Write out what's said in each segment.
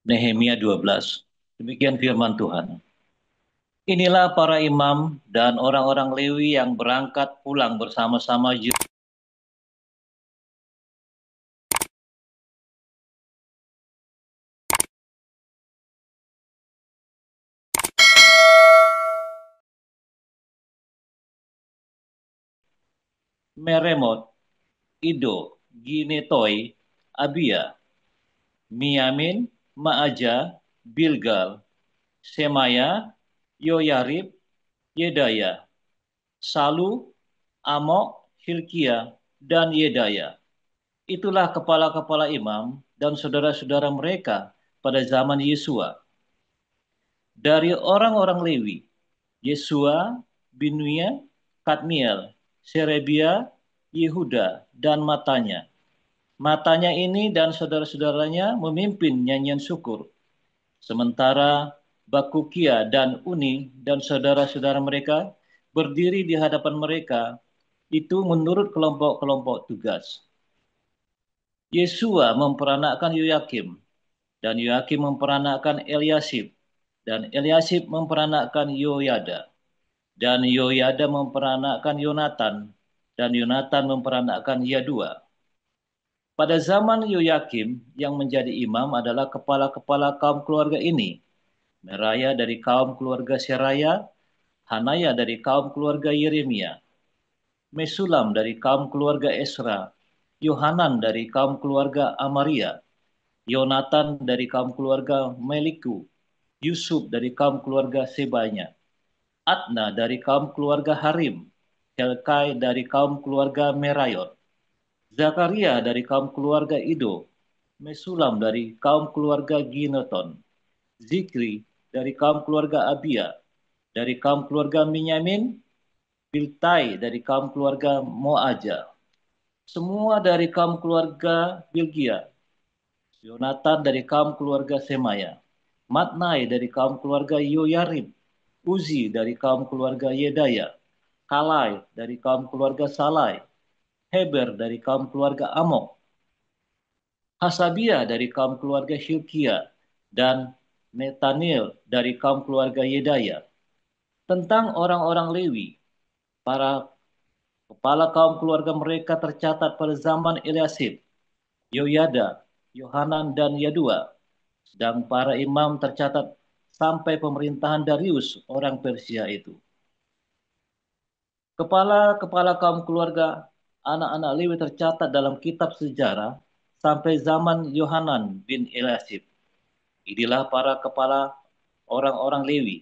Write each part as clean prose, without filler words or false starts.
Nehemia 12. Demikian firman Tuhan. Inilah para imam dan orang-orang Lewi yang berangkat pulang bersama-sama Meremot, Ido, Ginetoi, Abia, Miamin, Maaja, Bilgal, Semaya, Yoyarib, Yedaya, Salu, Amok, Hilkia, dan Yedaya. Itulah kepala-kepala imam dan saudara-saudara mereka pada zaman Yesua. Dari orang-orang Lewi, Yesua, Binuia, Kadmiel, Serebia, Yehuda, dan Matanya. Matanya ini dan saudara-saudaranya memimpin nyanyian syukur. Sementara Bakukia dan Uni dan saudara-saudara mereka berdiri di hadapan mereka, itu menurut kelompok-kelompok tugas. Yesua memperanakkan Yoyakim, dan Yoyakim memperanakkan Eliasib, dan Eliasib memperanakkan Yoyada, dan Yoyada memperanakkan Yonatan, dan Yonatan memperanakkan Yadua. Pada zaman Yoyakim, yang menjadi imam adalah kepala-kepala kaum keluarga ini. Meraya dari kaum keluarga Seraya, Hanaya dari kaum keluarga Yeremia, Mesulam dari kaum keluarga Esra, Yohanan dari kaum keluarga Amaria, Yonatan dari kaum keluarga Meliku, Yusuf dari kaum keluarga Sebanya, Adna dari kaum keluarga Harim, Helkai dari kaum keluarga Merayot, Zakaria dari kaum keluarga Ido, Mesulam dari kaum keluarga Gineton, Zikri dari kaum keluarga Abia, dari kaum keluarga Minyamin, Biltai dari kaum keluarga Moaja, semua dari kaum keluarga Bilgia, Yonatan dari kaum keluarga Semaya, Matnai dari kaum keluarga Yoyarib, Uzi dari kaum keluarga Yedaya, Kalai dari kaum keluarga Salai, Heber dari kaum keluarga Amok, Hasabia dari kaum keluarga Hilkia, dan Netanel dari kaum keluarga Yedaya. Tentang orang-orang Lewi, para kepala kaum keluarga mereka tercatat pada zaman Eliasib, Yoyada, Yohanan, dan Yadua. Sedang para imam tercatat sampai pemerintahan Darius orang Persia itu. Kepala-kepala kaum keluarga anak-anak Lewi tercatat dalam kitab sejarah sampai zaman Yohanan bin Eliasib. Inilah para kepala orang-orang Lewi,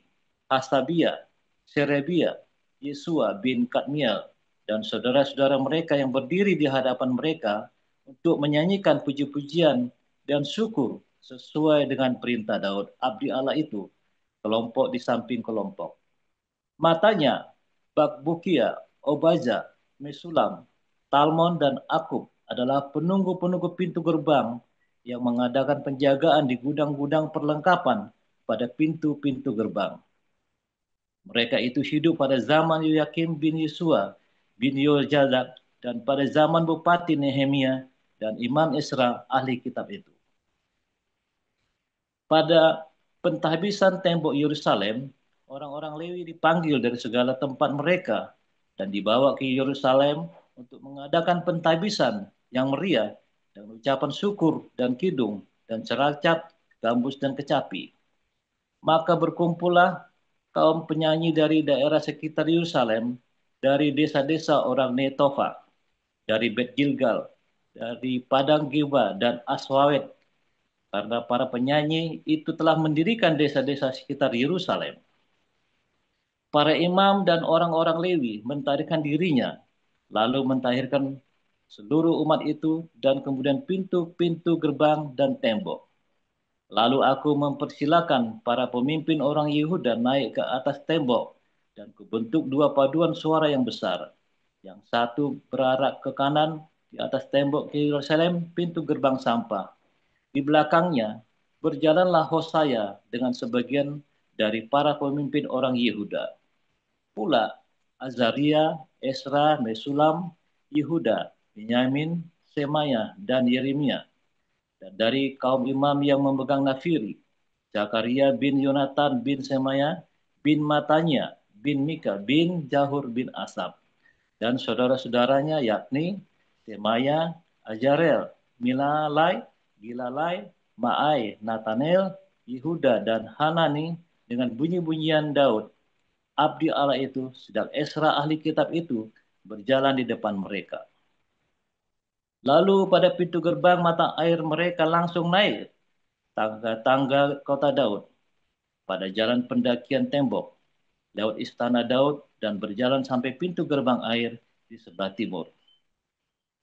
Hasabia, Serebia, Yesua bin Kadmiel, dan saudara-saudara mereka yang berdiri di hadapan mereka untuk menyanyikan puji-pujian dan syukur sesuai dengan perintah Daud, abdi Allah itu, kelompok di samping kelompok. Matanya, Bakbukia, Obaza, Mesulam, Talmon, dan Akub adalah penunggu-penunggu pintu gerbang yang mengadakan penjagaan di gudang-gudang perlengkapan pada pintu-pintu gerbang. Mereka itu hidup pada zaman Yoyakim bin Yesua bin Yojadak dan pada zaman Bupati Nehemia dan Imam Esra ahli kitab itu. Pada pentahbisan tembok Yerusalem, orang-orang Lewi dipanggil dari segala tempat mereka dan dibawa ke Yerusalem untuk mengadakan pentahbisan yang meriah dan ucapan syukur dan kidung dan ceracap, gambus dan kecapi. Maka berkumpullah kaum penyanyi dari daerah sekitar Yerusalem, dari desa-desa orang Netofa, dari Bet Gilgal, dari Padang Giba dan Aswawet, karena para penyanyi itu telah mendirikan desa-desa sekitar Yerusalem. Para imam dan orang-orang Lewi mentahirkan dirinya, lalu mentahirkan seluruh umat itu dan kemudian pintu-pintu gerbang dan tembok. Lalu aku mempersilakan para pemimpin orang Yehuda naik ke atas tembok dan kubentuk dua paduan suara yang besar. Yang satu berarak ke kanan di atas tembok ke Yerusalem, pintu gerbang sampah. Di belakangnya berjalanlah Hosaya dengan sebagian dari para pemimpin orang Yehuda. Pula Azaria, Esra, Mesulam, Yehuda, Benyamin, Semaya, dan Yeremia. Dan dari kaum imam yang memegang nafiri, Zakaria bin Yonatan bin Semaya bin Matanya bin Mika bin Jahur bin Asap. Dan saudara-saudaranya yakni Semaya, Ajarel, Milalai, Gilalai, Maai, Natanel, Yehuda, dan Hanani dengan bunyi-bunyian Daud. Abdi Allah itu, sedang Esra ahli kitab itu berjalan di depan mereka. Lalu pada pintu gerbang mata air mereka langsung naik tangga-tangga kota Daud pada jalan pendakian tembok, lewat istana Daud dan berjalan sampai pintu gerbang air di sebelah timur.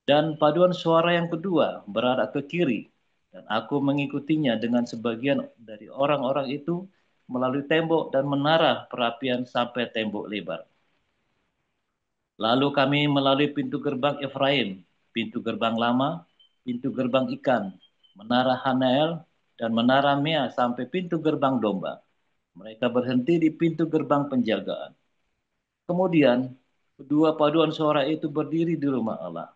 Dan paduan suara yang kedua berarah ke kiri, dan aku mengikutinya dengan sebagian dari orang-orang itu melalui tembok dan menara perapian sampai tembok lebar. Lalu kami melalui pintu gerbang Efraim, pintu gerbang lama, pintu gerbang ikan, menara Hanael, dan menara Mea sampai pintu gerbang domba. Mereka berhenti di pintu gerbang penjagaan. Kemudian, kedua paduan suara itu berdiri di rumah Allah.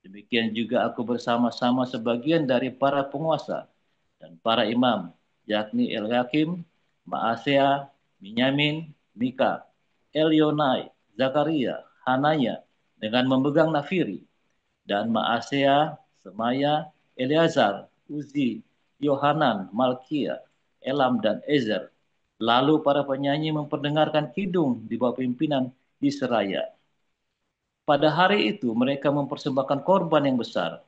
Demikian juga aku bersama-sama sebagian dari para penguasa dan para imam, yakni Eliakim, Maasea, Minyamin, Mika, Elionai, Zakaria, Hananya, dengan memegang nafiri, dan Maasea, Semaya, Eleazar, Uzi, Yohanan, Malkia, Elam, dan Ezer. Lalu para penyanyi memperdengarkan kidung di bawah pimpinan di seraya. Pada hari itu mereka mempersembahkan korban yang besar.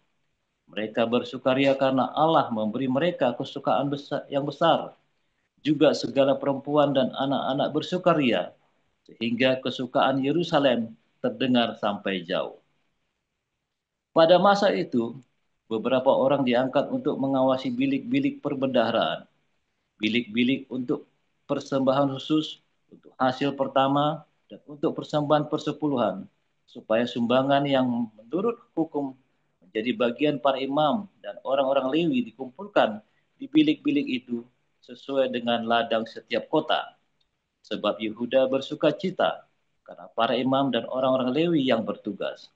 Mereka bersukaria karena Allah memberi mereka kesukaan yang besar. Juga segala perempuan dan anak-anak bersukaria, sehingga kesukaan Yerusalem terdengar sampai jauh. Pada masa itu, beberapa orang diangkat untuk mengawasi bilik-bilik perbendaharaan, bilik-bilik untuk persembahan khusus, untuk hasil pertama, dan untuk persembahan persepuluhan, supaya sumbangan yang menurut hukum menjadi bagian para imam dan orang-orang Lewi dikumpulkan di bilik-bilik itu sesuai dengan ladang setiap kota. Sebab Yehuda bersuka cita karena para imam dan orang-orang Lewi yang bertugas.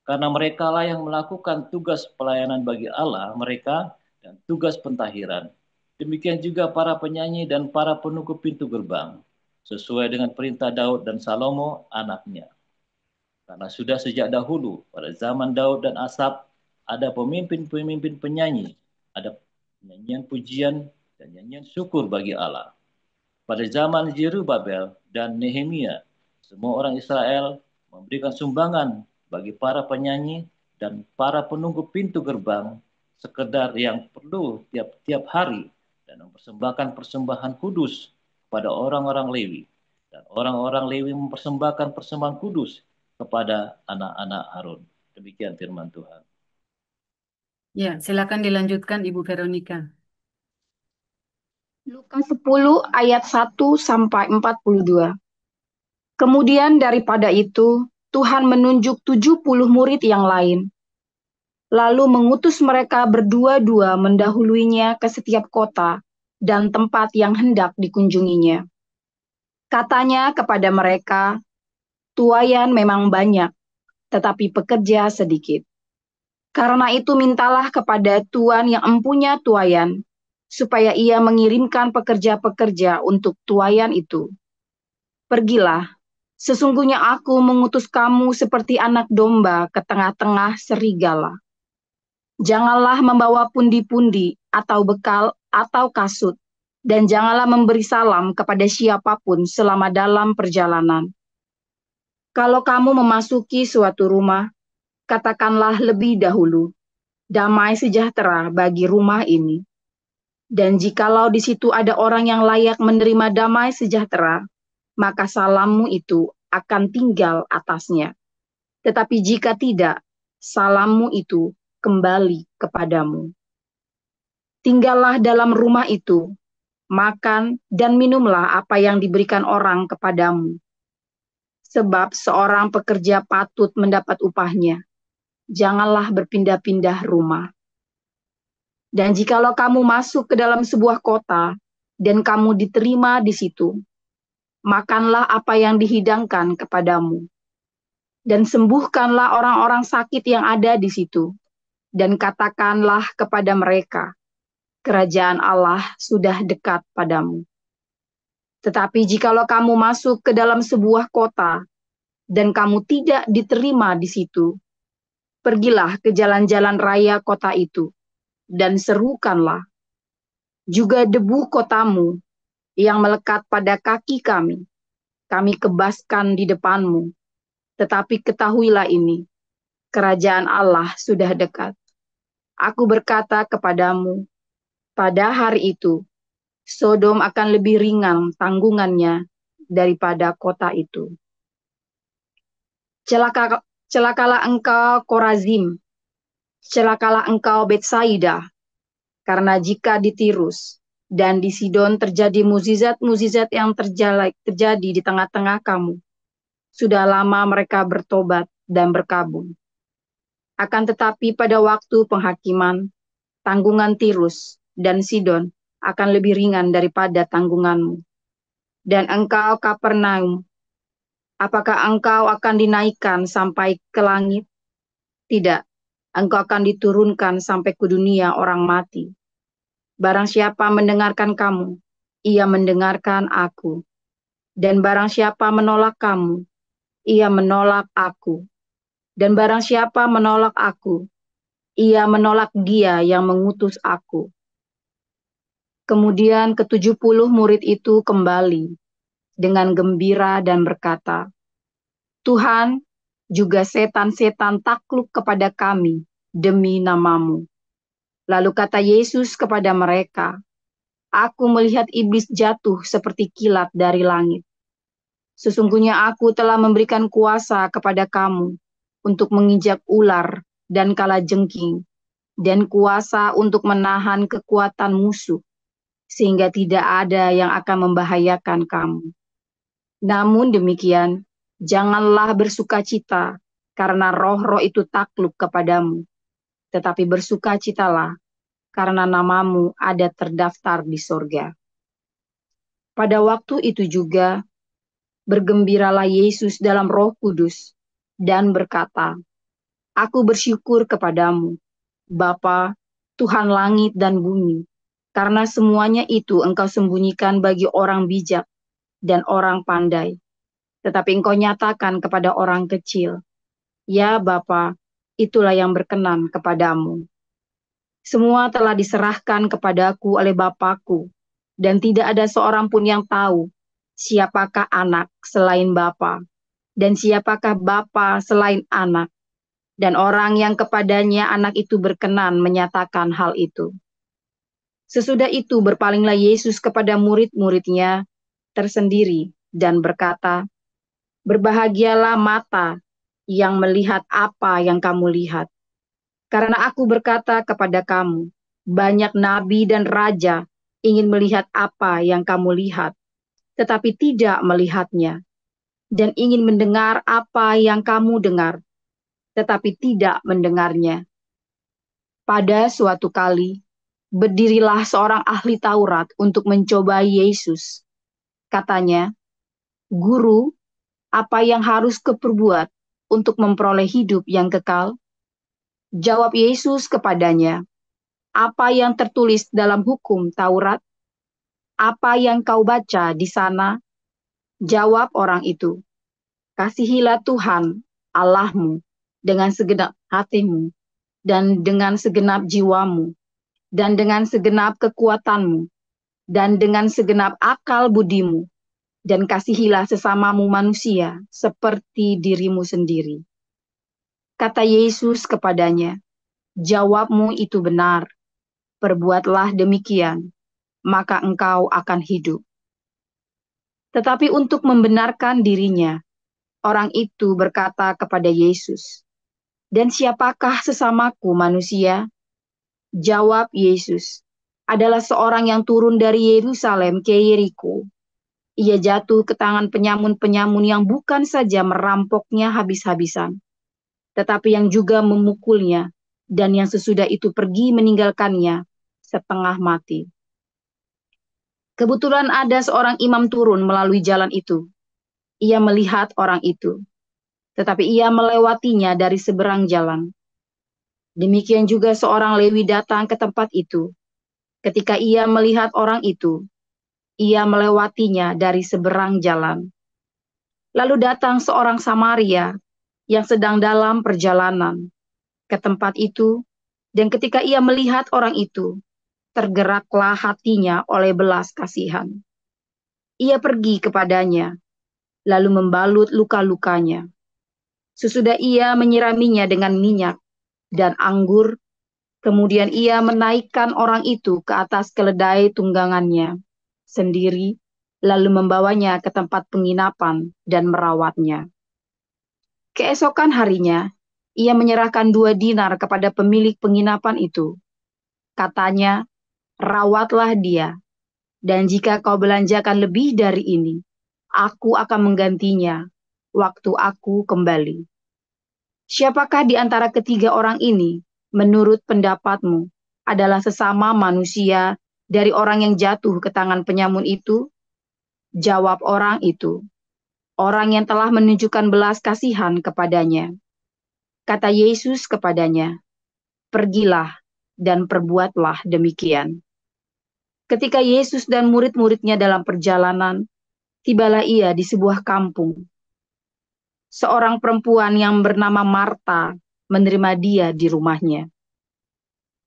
Karena mereka lah yang melakukan tugas pelayanan bagi Allah mereka dan tugas pentahiran. Demikian juga para penyanyi dan para penunggu pintu gerbang, sesuai dengan perintah Daud dan Salomo anaknya. Karena sudah sejak dahulu, pada zaman Daud dan Asap, ada pemimpin-pemimpin penyanyi, ada nyanyian pujian dan nyanyian syukur bagi Allah. Pada zaman Zerubabel dan Nehemia, semua orang Israel memberikan sumbangan bagi para penyanyi dan para penunggu pintu gerbang sekedar yang perlu tiap-tiap hari dan mempersembahkan persembahan kudus kepada orang-orang Lewi. Dan orang-orang Lewi mempersembahkan persembahan kudus kepada anak-anak Harun. Demikian firman Tuhan. Ya, silakan dilanjutkan Ibu Veronica. Lukas 10 ayat 1 sampai 42. Kemudian daripada itu, Tuhan menunjuk 70 murid yang lain, lalu mengutus mereka berdua-dua mendahuluinya ke setiap kota dan tempat yang hendak dikunjunginya. Katanya kepada mereka, tuaian memang banyak, tetapi pekerja sedikit. Karena itu mintalah kepada Tuan yang empunya tuaian, supaya ia mengirimkan pekerja-pekerja untuk tuaian itu. Pergilah, sesungguhnya aku mengutus kamu seperti anak domba ke tengah-tengah serigala. Janganlah membawa pundi-pundi atau bekal atau kasut, dan janganlah memberi salam kepada siapapun selama dalam perjalanan. Kalau kamu memasuki suatu rumah, katakanlah lebih dahulu, damai sejahtera bagi rumah ini. Dan jikalau di situ ada orang yang layak menerima damai sejahtera, maka salammu itu akan tinggal atasnya. Tetapi jika tidak, salammu itu kembali kepadamu. Tinggallah dalam rumah itu, makan dan minumlah apa yang diberikan orang kepadamu. Sebab seorang pekerja patut mendapat upahnya. Janganlah berpindah-pindah rumah. Dan jikalau kamu masuk ke dalam sebuah kota, dan kamu diterima di situ, makanlah apa yang dihidangkan kepadamu. Dan sembuhkanlah orang-orang sakit yang ada di situ. dan katakanlah kepada mereka, kerajaan Allah sudah dekat padamu. Tetapi jikalau kamu masuk ke dalam sebuah kota dan kamu tidak diterima di situ, pergilah ke jalan-jalan raya kota itu dan serukanlah juga debu kotamu yang melekat pada kaki kami kebaskan di depanmu. Tetapi ketahuilah ini, kerajaan Allah sudah dekat. Aku berkata kepadamu, pada hari itu, Sodom akan lebih ringan tanggungannya daripada kota itu. Celakalah engkau Korazim, celakalah engkau Betsaida, karena jika di Tirus dan di Sidon terjadi mukjizat-mukjizat yang terjadi di tengah-tengah kamu, sudah lama mereka bertobat dan berkabung. Akan tetapi pada waktu penghakiman, tanggungan Tirus dan Sidon akan lebih ringan daripada tanggunganmu. Dan engkau Kapernaum, apakah engkau akan dinaikkan sampai ke langit? Tidak, engkau akan diturunkan sampai ke dunia orang mati. Barang siapa mendengarkan kamu, ia mendengarkan aku. Dan barang siapa menolak kamu, ia menolak aku. Dan barang siapa menolak aku, ia menolak Dia yang mengutus aku. Kemudian ke-70 murid itu kembali dengan gembira dan berkata, Tuhan, juga setan-setan takluk kepada kami demi nama-Mu. Lalu kata Yesus kepada mereka, Aku melihat iblis jatuh seperti kilat dari langit. Sesungguhnya aku telah memberikan kuasa kepada kamu untuk menginjak ular dan kalajengking, dan kuasa untuk menahan kekuatan musuh, sehingga tidak ada yang akan membahayakan kamu. Namun demikian, janganlah bersukacita karena roh-roh itu takluk kepadamu, tetapi bersukacitalah karena namamu ada terdaftar di sorga. Pada waktu itu juga, bergembiralah Yesus dalam Roh Kudus dan berkata, Aku bersyukur kepadamu, Bapa, Tuhan langit dan bumi, karena semuanya itu Engkau sembunyikan bagi orang bijak dan orang pandai, tetapi Engkau nyatakan kepada orang kecil. Ya Bapa, itulah yang berkenan kepadamu. Semua telah diserahkan kepadaku oleh Bapakku, dan tidak ada seorang pun yang tahu siapakah anak selain Bapa, dan siapakah Bapa selain anak, dan orang yang kepadanya anak itu berkenan menyatakan hal itu. Sesudah itu berpalinglah Yesus kepada murid-muridnya tersendiri dan berkata, Berbahagialah mata yang melihat apa yang kamu lihat. Karena aku berkata kepada kamu, banyak nabi dan raja ingin melihat apa yang kamu lihat, tetapi tidak melihatnya, dan ingin mendengar apa yang kamu dengar, tetapi tidak mendengarnya. Pada suatu kali, berdirilah seorang ahli Taurat untuk mencobai Yesus. Katanya, Guru, apa yang harus kuperbuat untuk memperoleh hidup yang kekal? Jawab Yesus kepadanya, apa yang tertulis dalam hukum Taurat? Apa yang kau baca di sana? Jawab orang itu, kasihilah Tuhan Allahmu dengan segenap hatimu, dan dengan segenap jiwamu, dan dengan segenap kekuatanmu, dan dengan segenap akal budimu, dan kasihilah sesamamu manusia seperti dirimu sendiri. Kata Yesus kepadanya, jawabmu itu benar, perbuatlah demikian, maka engkau akan hidup. Tetapi untuk membenarkan dirinya, orang itu berkata kepada Yesus, dan siapakah sesamaku manusia? Jawab Yesus, adalah seorang yang turun dari Yerusalem ke Yeriko. Ia jatuh ke tangan penyamun-penyamun yang bukan saja merampoknya habis-habisan, tetapi yang juga memukulnya, dan yang sesudah itu pergi meninggalkannya setengah mati. Kebetulan ada seorang imam turun melalui jalan itu. Ia melihat orang itu, tetapi ia melewatinya dari seberang jalan. Demikian juga seorang Lewi datang ke tempat itu. Ketika ia melihat orang itu, ia melewatinya dari seberang jalan. Lalu datang seorang Samaria yang sedang dalam perjalanan ke tempat itu, dan ketika ia melihat orang itu, tergeraklah hatinya oleh belas kasihan. Ia pergi kepadanya, lalu membalut luka-lukanya. Sesudah ia menyiraminya dengan minyak dan anggur, kemudian ia menaikkan orang itu ke atas keledai tunggangannya sendiri, lalu membawanya ke tempat penginapan dan merawatnya. Keesokan harinya, ia menyerahkan 2 dinar kepada pemilik penginapan itu. Katanya, rawatlah dia, dan jika kau belanjakan lebih dari ini, aku akan menggantinya waktu aku kembali. Siapakah di antara ketiga orang ini, menurut pendapatmu, adalah sesama manusia dari orang yang jatuh ke tangan penyamun itu? Jawab orang itu, orang yang telah menunjukkan belas kasihan kepadanya. Kata Yesus kepadanya, pergilah dan perbuatlah demikian. Ketika Yesus dan murid-muridnya dalam perjalanan, tibalah ia di sebuah kampung. Seorang perempuan yang bernama Marta menerima dia di rumahnya.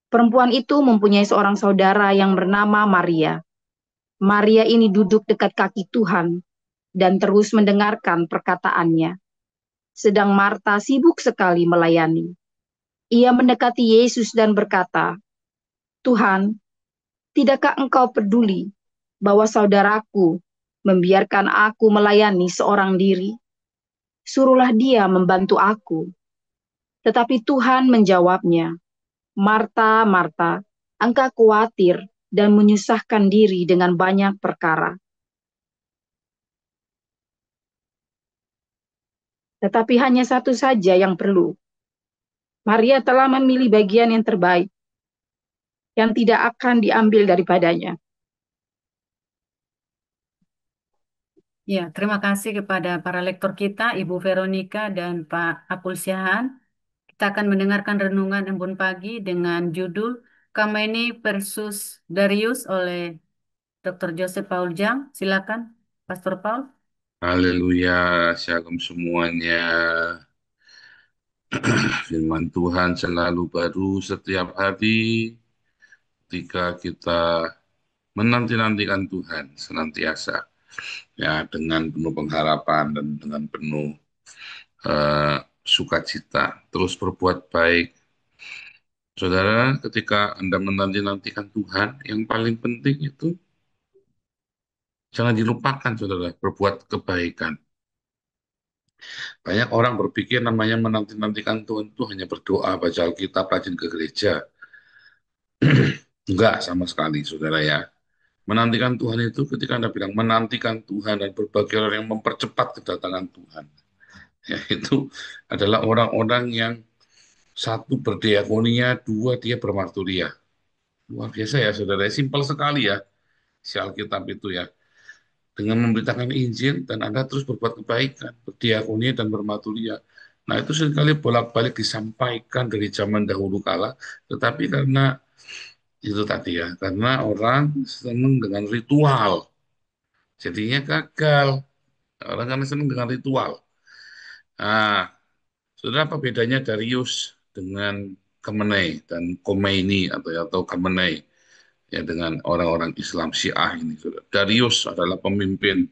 Perempuan itu mempunyai seorang saudara yang bernama Maria. Maria ini duduk dekat kaki Tuhan dan terus mendengarkan perkataannya. Sedang Marta sibuk sekali melayani. Ia mendekati Yesus dan berkata, Tuhan, tidakkah engkau peduli bahwa saudaraku membiarkan aku melayani seorang diri? Suruhlah dia membantu aku. Tetapi Tuhan menjawabnya, Marta, Marta, engkau khawatir dan menyusahkan diri dengan banyak perkara. Tetapi hanya satu saja yang perlu. Maria telah memilih bagian yang terbaik, yang tidak akan diambil daripadanya. Ya, terima kasih kepada para lektor kita, Ibu Veronica dan Pak Apul Siahaan. Kita akan mendengarkan renungan Embun Pagi dengan judul Kameni versus Darius oleh Dr. Joseph Paul Jang. Silakan, Pastor Paul. Haleluya, shalom semuanya. Firman Tuhan selalu baru setiap hari ketika kita menanti-nantikan Tuhan senantiasa. Ya, dengan penuh pengharapan dan dengan penuh eh, sukacita. Terus berbuat baik. Saudara, ketika Anda menanti-nantikan Tuhan, yang paling penting itu jangan dilupakan, saudara, berbuat kebaikan. Banyak orang berpikir namanya menanti-nantikan Tuhan itu hanya berdoa, baca Alkitab, rajin ke gereja. Enggak sama sekali, saudara ya. Menantikan Tuhan itu ketika Anda bilang menantikan Tuhan dan berbagai orang yang mempercepat kedatangan Tuhan. Ya, itu adalah orang-orang yang satu berdiakonia, dua dia bermarturia. Luar biasa ya, saudara. Simpel sekali ya, si Alkitab itu ya. Dengan memberitakan Injil dan Anda terus berbuat kebaikan, berdiakonia dan bermaturia. Nah, itu seringkali bolak-balik disampaikan dari zaman dahulu kala, tetapi karena itu tadi ya, karena orang senang dengan ritual, jadinya gagal. Orang karena senang dengan ritual. Nah, saudara, apa bedanya Darius dengan Khamenei dan Khomeini atau Khamenei ya dengan orang-orang Islam Syiah ini, saudara. Darius adalah pemimpin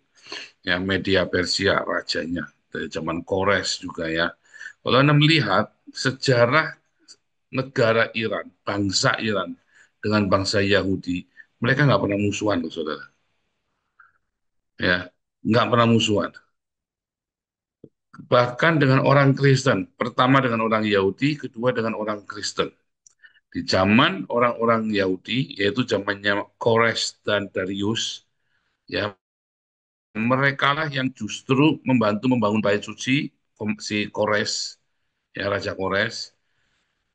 ya media Persia, rajanya dari zaman Kores juga ya. Kalau Anda melihat sejarah negara Iran, bangsa Iran dengan bangsa Yahudi, mereka nggak pernah musuhan loh, saudara. Ya, nggak pernah musuhan. Bahkan dengan orang Kristen, pertama dengan orang Yahudi, kedua dengan orang Kristen. Di zaman orang-orang Yahudi, yaitu zamannya Kores dan Darius, ya mereka lah yang justru membantu membangun bait suci si Kores, ya Raja Kores.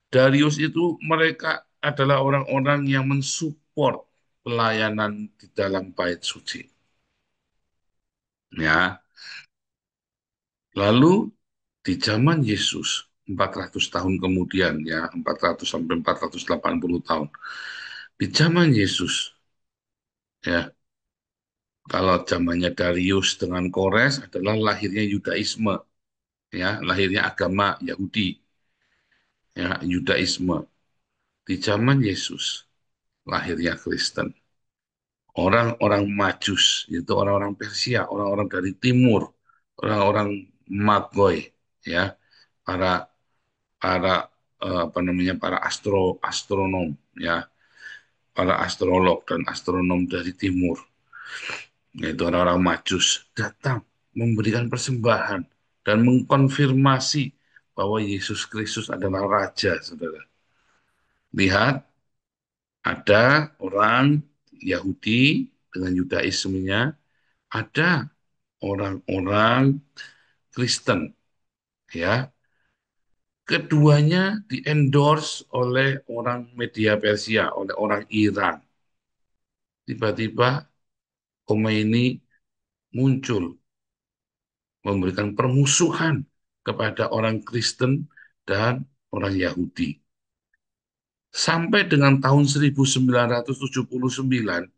Darius itu mereka adalah orang-orang yang mensupport pelayanan di dalam bait suci. Ya, lalu di zaman Yesus, 400 tahun kemudian, ya 400 sampai 480 tahun. Di zaman Yesus, ya, kalau zamannya Darius dengan Kores adalah lahirnya Yudaisme, ya, lahirnya agama Yahudi, ya, Yudaisme. Di zaman Yesus, lahirnya Kristen. Orang-orang Majus, yaitu orang-orang Persia, orang-orang dari timur, orang-orang Magoi, ya, para para apa namanya, para astronom, ya, para astrolog dan astronom dari timur, yaitu orang-orang Majus, datang memberikan persembahan dan mengkonfirmasi bahwa Yesus Kristus adalah Raja, saudara. Lihat, ada orang Yahudi dengan Yudaismenya, ada orang-orang Kristen, ya. Keduanya di-endorse oleh orang media Persia, oleh orang Iran. Tiba-tiba Khomeini muncul memberikan permusuhan kepada orang Kristen dan orang Yahudi. Sampai dengan tahun 1979,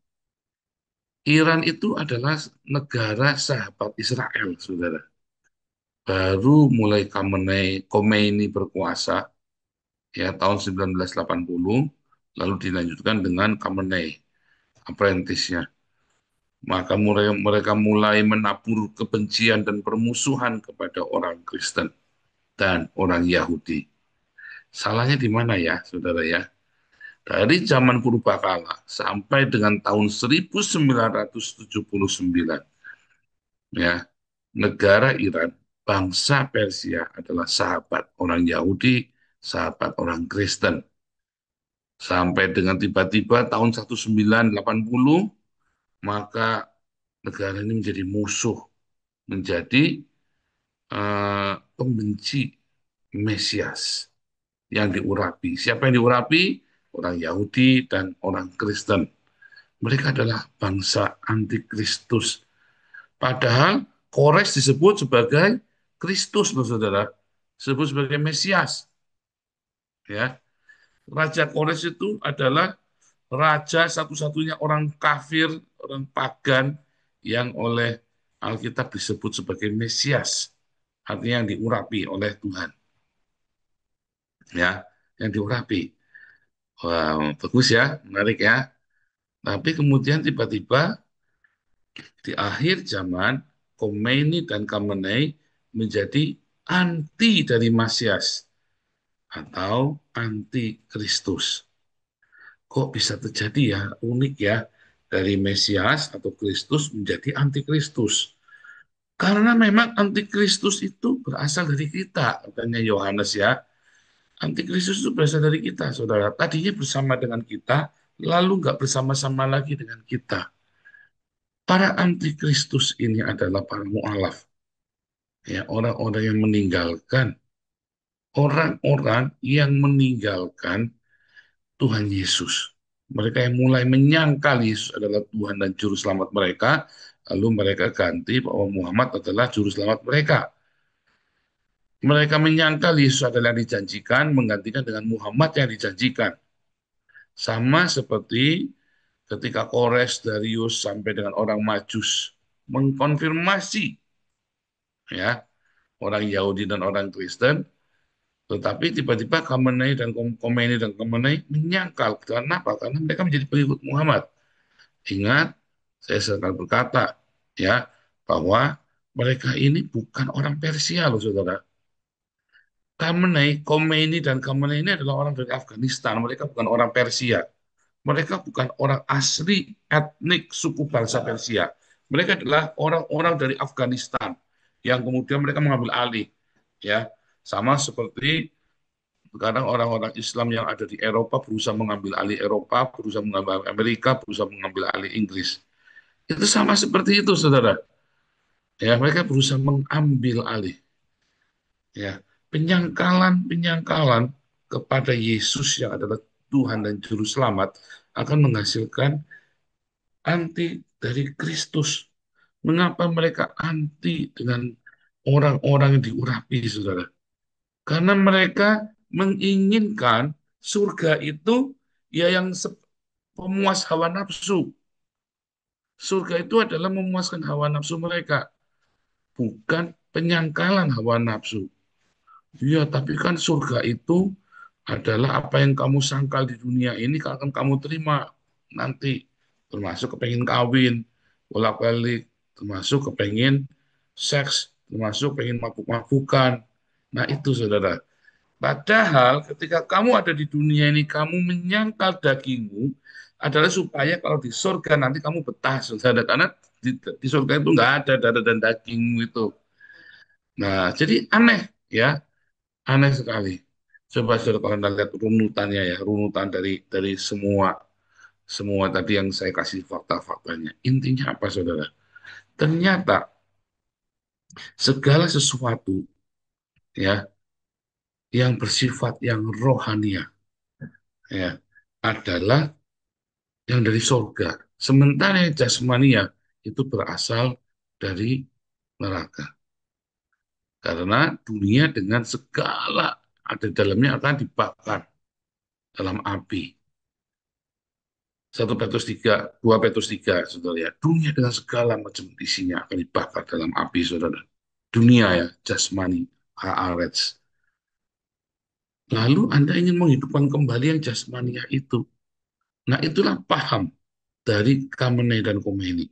Iran itu adalah negara sahabat Israel, saudara. Baru mulai Khomeini berkuasa, ya, tahun 1980, lalu dilanjutkan dengan Khamenei, apprentice-nya. Maka mereka mulai menabur kebencian dan permusuhan kepada orang Kristen dan orang Yahudi. Salahnya di mana ya, saudara ya? Dari zaman purbakala sampai dengan tahun 1979, ya, negara Iran, bangsa Persia adalah sahabat orang Yahudi, sahabat orang Kristen. Sampai dengan tiba-tiba tahun 1980, maka negara ini menjadi musuh, menjadi pembenci Mesias yang diurapi. Siapa yang diurapi? Orang Yahudi dan orang Kristen. Mereka adalah bangsa antikristus. Padahal Kores disebut sebagai Kristus, loh, saudara. Disebut sebagai Mesias. Ya, Raja Kores itu adalah raja satu-satunya orang kafir, orang pagan yang oleh Alkitab disebut sebagai Mesias. Artinya yang diurapi oleh Tuhan. Ya, yang diurapi. Wow, bagus ya, menarik ya. Tapi kemudian tiba-tiba di akhir zaman, Khomeini dan Khamenei menjadi anti dari Mesias atau anti Kristus. Kok bisa terjadi ya? Unik ya. Dari Mesias atau Kristus menjadi anti Kristus. Karena memang anti Kristus itu berasal dari kita, katanya Yohanes ya. Antikristus itu berasal dari kita, saudara. Tadinya bersama dengan kita, lalu nggak bersama-sama lagi dengan kita. Para antikristus ini adalah para mu'alaf, ya, orang-orang yang meninggalkan, orang-orang yang meninggalkan Tuhan Yesus. Mereka yang mulai menyangkal Yesus adalah Tuhan dan Juru Selamat mereka, lalu mereka ganti bahwa Muhammad adalah Juru Selamat mereka. Mereka menyangkal Yesus adalah yang dijanjikan, menggantikan dengan Muhammad yang dijanjikan. Sama seperti ketika Kores, Darius, sampai dengan orang Majus mengkonfirmasi, ya, orang Yahudi dan orang Kristen, tetapi tiba-tiba Khomeini dan Khamenei menyangkal. Kenapa? Karena mereka menjadi pengikut Muhammad. Ingat, saya selalu berkata, ya, bahwa mereka ini bukan orang Persia, loh, saudara. Khomeini dan Khamenei ini adalah orang dari Afghanistan. Mereka bukan orang Persia. Mereka bukan orang asli etnik suku bangsa Persia. Mereka adalah orang-orang dari Afghanistan yang kemudian mereka mengambil alih, ya. Sama seperti sekarang orang-orang Islam yang ada di Eropa berusaha mengambil alih Eropa, berusaha mengambil alih Amerika, berusaha mengambil alih Inggris. Itu sama seperti itu, saudara. Ya, mereka berusaha mengambil alih. Ya, penyangkalan-penyangkalan kepada Yesus yang adalah Tuhan dan Juru Selamat akan menghasilkan anti dari Kristus. Mengapa mereka anti dengan orang-orang yang diurapi, saudara? Karena mereka menginginkan surga itu ya yang pemuas hawa nafsu. Surga itu adalah memuaskan hawa nafsu mereka, bukan penyangkalan hawa nafsu. Iya, tapi kan surga itu adalah apa yang kamu sangkal di dunia ini akan kamu terima nanti. Termasuk kepengen kawin, bolak-balik, termasuk kepengen seks, termasuk pengen mabuk-mabukan. Nah itu saudara. Padahal ketika kamu ada di dunia ini, kamu menyangkal dagingmu adalah supaya kalau di surga nanti kamu betah, saudara. Karena di surga itu nggak ada darah dan dagingmu itu. Nah, jadi aneh ya, aneh sekali. Coba saudara kalau Anda lihat runutannya ya, runutan dari semua semua tadi yang saya kasih fakta-faktanya. Intinya apa, saudara? Ternyata segala sesuatu ya yang bersifat yang rohania ya adalah yang dari surga. Sementara yang jasmania itu berasal dari neraka. Karena dunia dengan segala ada di dalamnya akan dibakar dalam api. 1 Petrus 3, 2 Petrus 3, saudara ya. Dunia dengan segala macam isinya akan dibakar dalam api, saudara. Dunia ya, jasmani, haaretz. Lalu Anda ingin menghidupkan kembali yang jasmania itu. Nah, itulah paham dari Khamenei dan Khomeini.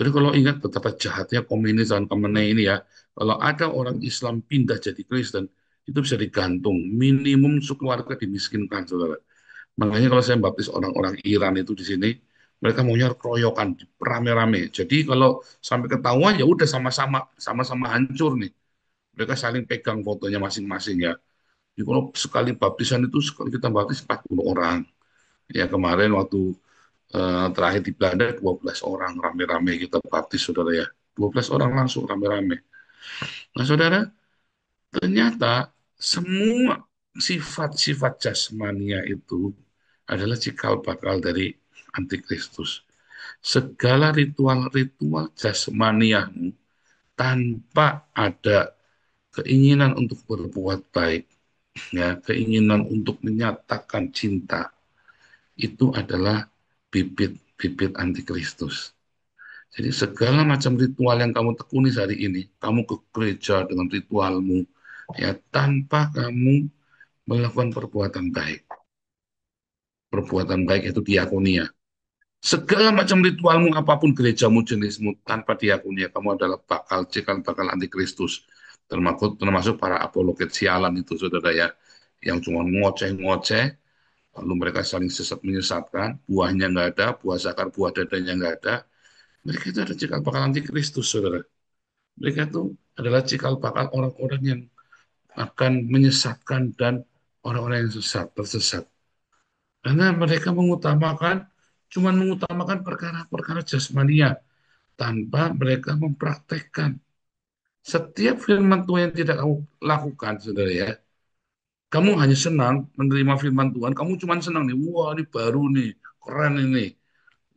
Jadi kalau ingat betapa jahatnya Khomeini dan Khamenei ini ya, kalau ada orang Islam pindah jadi Kristen, itu bisa digantung, minimum sekeluarga dimiskinkan, saudara. Makanya kalau saya baptis orang-orang Iran itu di sini, mereka maunya keroyokan, rame-rame. Jadi kalau sampai ketahuan ya udah sama-sama hancur nih. Mereka saling pegang fotonya masing-masing ya. Jadi kalau sekali baptisan itu sekali kita baptis 40 orang. Ya kemarin waktu terakhir di Belanda 12 orang rame-rame kita baptis saudara ya. 12 orang langsung rame-rame. Nah saudara, ternyata semua sifat-sifat jasmania itu adalah cikal bakal dari antikristus. Segala ritual-ritual jasmaniamu tanpa ada keinginan untuk berbuat baik, ya, keinginan untuk menyatakan cinta, itu adalah bibit-bibit antikristus. Jadi segala macam ritual yang kamu tekuni hari ini, kamu ke gereja dengan ritualmu, ya tanpa kamu melakukan perbuatan baik. Perbuatan baik itu diakonia. Segala macam ritualmu, apapun gerejamu, jenismu, tanpa diakonia, kamu adalah bakal antikristus. Termasuk para apologet sialan itu, saudara ya, yang cuma ngoceh-ngoceh, lalu mereka saling sesat menyesatkan, buahnya nggak ada, buah zakar, buah dadanya nggak ada. Mereka itu ada cikal bakal antikristus, saudara. Mereka itu adalah cikal bakal orang-orang yang akan menyesatkan dan orang-orang yang tersesat. Karena mereka cuma mengutamakan perkara-perkara jasmania tanpa mereka mempraktekkan. Setiap firman Tuhan yang tidak kamu lakukan, saudara ya, kamu hanya senang menerima firman Tuhan, kamu cuma senang nih, wah ini baru nih, keren ini,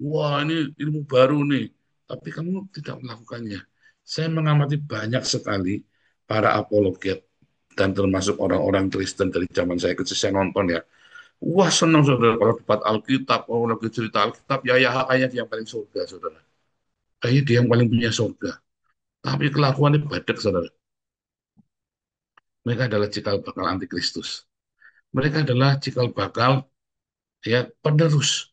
wah ini ilmu baru nih, tapi kamu tidak melakukannya. Saya mengamati banyak sekali para apologet dan termasuk orang-orang Kristen dari zaman saya kecil saya nonton ya. Wah senang saudara kalau debat Alkitab, kalau lagi cerita Alkitab, ya kayaknya dia yang paling surga saudara. Kayaknya dia yang paling punya surga. Tapi kelakuannya badek saudara. Mereka adalah cikal bakal antikristus. Mereka adalah cikal bakal ya penerus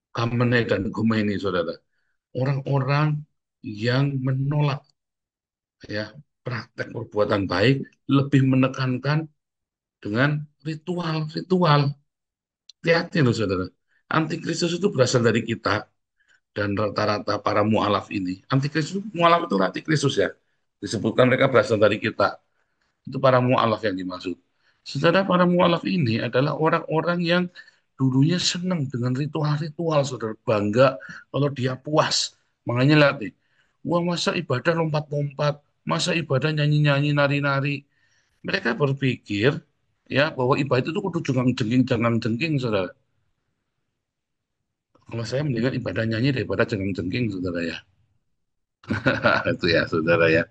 Khamenei dan Khomeini saudara. Orang-orang yang menolak ya praktek perbuatan baik, lebih menekankan dengan ritual-ritual. Hati-hati loh saudara. Antikristus itu berasal dari kita dan rata-rata para mualaf ini. Antikristus, mualaf itu antikristus ya. Disebutkan mereka berasal dari kita. Itu para mualaf yang dimaksud. Saudara, para mualaf ini adalah orang-orang yang dulunya senang dengan ritual-ritual, saudara. Bangga kalau dia puas. Makanya lihat nih, wah masa ibadah lompat-lompat, masa ibadah nyanyi-nyanyi, nari-nari. Mereka berpikir ya bahwa ibadah itu kudu jengang-jengking, jangan-jengking, saudara. Kalau saya mendingan ibadah nyanyi daripada jengang-jengking, saudara ya. Itu ya, saudara ya.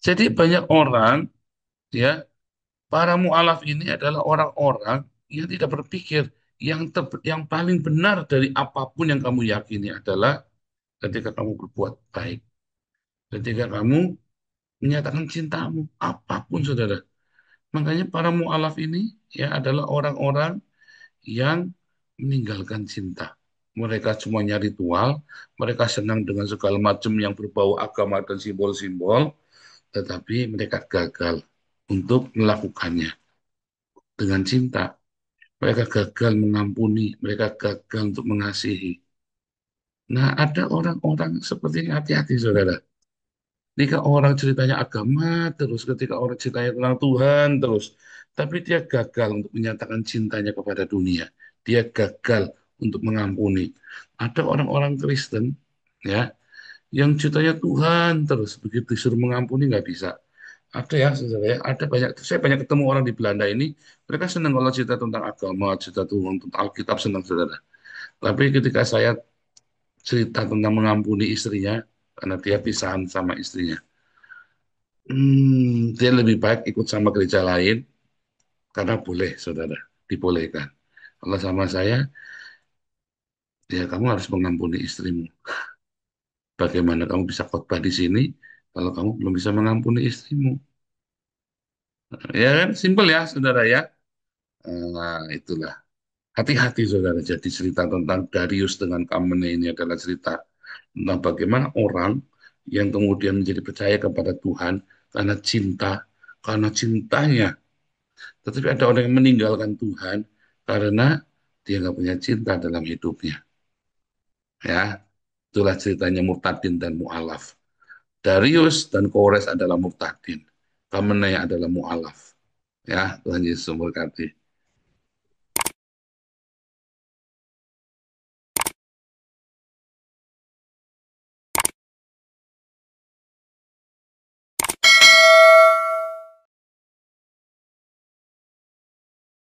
Jadi banyak orang ya Para mu'alaf ini adalah orang-orang yang tidak berpikir, yang paling benar dari apapun yang kamu yakini adalah ketika kamu berbuat baik, ketika kamu menyatakan cintamu, apapun saudara. Makanya para mu'alaf ini ya adalah orang-orang yang meninggalkan cinta. Mereka semuanya ritual, mereka senang dengan segala macam yang berbau agama dan simbol-simbol, tetapi mereka gagal untuk melakukannya dengan cinta. Mereka gagal mengampuni, mereka gagal untuk mengasihi. Nah, ada orang-orang seperti ini, hati-hati, saudara. Ketika orang ceritanya agama terus, ketika orang ceritanya tentang Tuhan terus, tapi dia gagal untuk menyatakan cintanya kepada dunia. Dia gagal untuk mengampuni. Ada orang-orang Kristen, ya, yang ceritanya Tuhan terus, begitu disuruh mengampuni nggak bisa. Ada ya, saudara ya, ada banyak. Saya banyak ketemu orang di Belanda ini, mereka senang kalau cerita tentang agama, cerita Tuhan, tentang Alkitab, senang, saudara. Tapi ketika saya cerita tentang mengampuni istrinya, karena dia pisahan sama istrinya, dia lebih baik ikut sama gereja lain, karena boleh, saudara, dibolehkan. Kalau sama saya, ya kamu harus mengampuni istrimu. Bagaimana kamu bisa khotbah di sini kalau kamu belum bisa mengampuni istrimu? Ya kan, simpel ya, saudara ya. Nah, itulah. Hati-hati, saudara. Jadi cerita tentang Darius dengan Kamene ini adalah cerita tentang bagaimana orang yang kemudian menjadi percaya kepada Tuhan karena cintanya. Tetapi ada orang yang meninggalkan Tuhan karena dia nggak punya cinta dalam hidupnya. Ya, itulah ceritanya Murtadin dan Mu'alaf. Darius dan Kores adalah Murtadin. Kamenai adalah Mu'alaf. Ya, Tuhan Yesus memberkati.